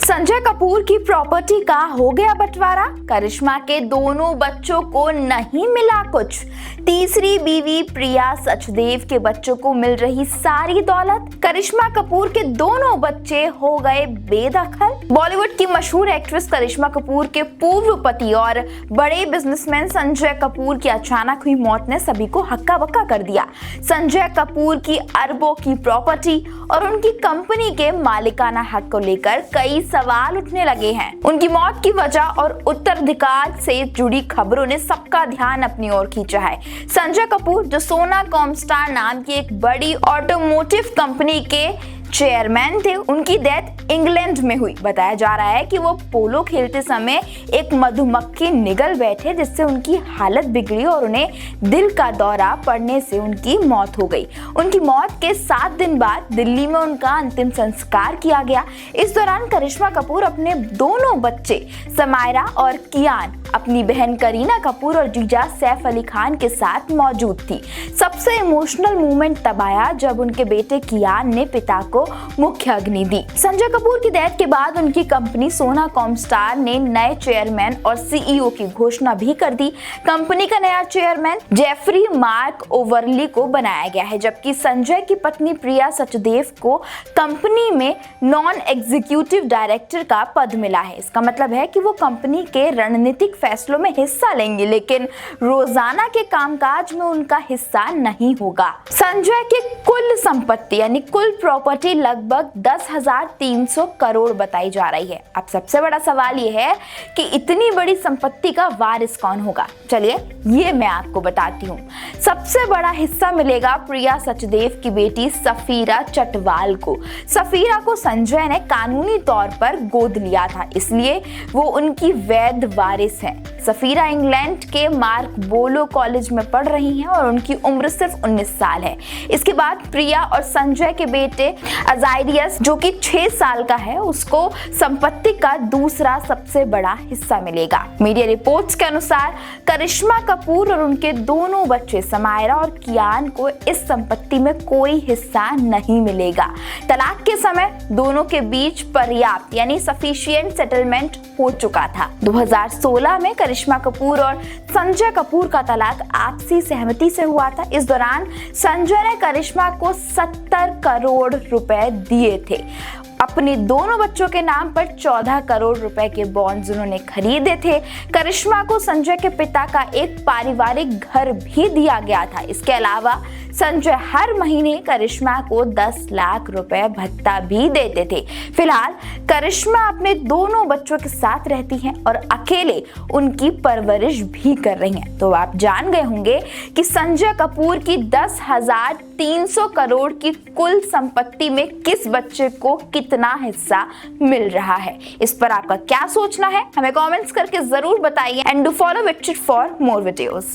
संजय कपूर की प्रॉपर्टी का हो गया बंटवारा। करिश्मा के दोनों बच्चों को नहीं मिला कुछ। तीसरी बीवी प्रिया सचदेव के बच्चों को मिल रही सारी दौलत। करिश्मा कपूर के दोनों बच्चे हो गए बेदखल। बॉलीवुड की मशहूर एक्ट्रेस करिश्मा कपूर के पूर्व पति और बड़े बिजनेसमैन संजय कपूर की अचानक हुई मौत ने सभी को हक्का बक्का कर दिया। संजय कपूर की अरबों की प्रॉपर्टी और उनकी कंपनी के मालिकाना हक को लेकर कई सवाल उठने लगे हैं। उनकी मौत की वजह और उत्तराधिकार से जुड़ी खबरों ने सबका ध्यान अपनी ओर खींचा है। संजय कपूर जो सोना कॉमस्टार नाम की एक बड़ी ऑटोमोटिव कंपनी के चेयरमैन थे, उनकी डेथ इंग्लैंड में हुई। बताया जा रहा है कि वो पोलो खेलते समय एक मधुमक्खी निगल बैठे जिससे उनकी हालत बिगड़ी और उन्हें दिल का दौरा पड़ने से उनकी मौत हो गई। उनकी मौत के 7 दिन बाद दिल्ली में उनका अंतिम संस्कार किया गया। इस दौरान करिश्मा कपूर अपने दोनों बच्चे समायरा और कियान, अपनी बहन करीना कपूर और जीजा सैफ अली खान के साथ मौजूद थी। सबसे इमोशनल मोमेंट तब आया जब उनके बेटे कियान ने पिता को मुख्य अग्नि दी। संजय कपूर की डेथ के बाद उनकी कंपनी सोना कॉमस्टार ने नए चेयरमैन और सीईओ की घोषणा भी कर दी। कंपनी का नया चेयरमैन जेफरी मार्क ओवरली को बनाया गया है, जबकि संजय की पत्नी प्रिया सचदेव को कंपनी में नॉन एग्जीक्यूटिव डायरेक्टर का पद मिला है। इसका मतलब है कि वो कंपनी के रणनीतिक फैसलों में हिस्सा लेंगे, लेकिन रोजाना के कामकाज में उनका हिस्सा नहीं होगा। संजय की कुल संपत्ति यानी कुल प्रॉपर्टी लगभग 10,300 करोड़ बताई जा रही है। अब सबसे बड़ा सवाल ये है कि इतनी बड़ी संपत्ति का वारिस कौन होगा। चलिए ये मैं आपको बताती हूँ। सबसे बड़ा हिस्सा मिलेगा प्रिया सचदेव की बेटी सफीरा चटवाल को। सफीरा को संजय ने कानूनी तौर पर गोद लिया था, इसलिए वो उनकी वैध वारिस है। सफीरा इंग्लैंड के मार्क बोलो कॉलेज में पढ़ रही हैं और उनकी उम्र सिर्फ 19 साल है। इसके बाद प्रिया और संजय के बेटे अजाइरियस जो कि 6 साल का है, उसको संपत्ति का दूसरा सबसे बड़ा हिस्सा मिलेगा। मीडिया रिपोर्ट्स के अनुसार करिश्मा कपूर और उनके दोनों बच्चे समायरा और कियान को इस संपत्ति में कोई हिस्सा नहीं मिलेगा। तलाक के समय दोनों के बीच पर्याप्त यानी सफिशिएंट सेटलमेंट हो चुका था। 2016 में करिश्मा कपूर और संजय कपूर का तलाक आपसी सहमति से हुआ था। इस दौरान संजय ने करिश्मा को 70 करोड़ रुपए दिए थे। अपने दोनों बच्चों के नाम पर 14 करोड़ रुपए के बॉन्ड्स उन्होंने खरीदे थे। करिश्मा को संजय के पिता का एक पारिवारिक घर भी दिया गया था। इसके अलावा संजय हर महीने करिश्मा को 10 लाख रुपए भत्ता भी देते थे। फिलहाल करिश्मा अपने दोनों बच्चों के साथ रहती हैं और अकेले उनकी परवरिश भी कर रही हैं। तो आप जान गए होंगे कि संजय कपूर की 10,300 करोड़ की कुल संपत्ति में किस बच्चे को कितना हिस्सा मिल रहा है। इस पर आपका क्या सोचना है, हमें कमेंट्स करके जरूर बताइए। And do follow victory for more videos.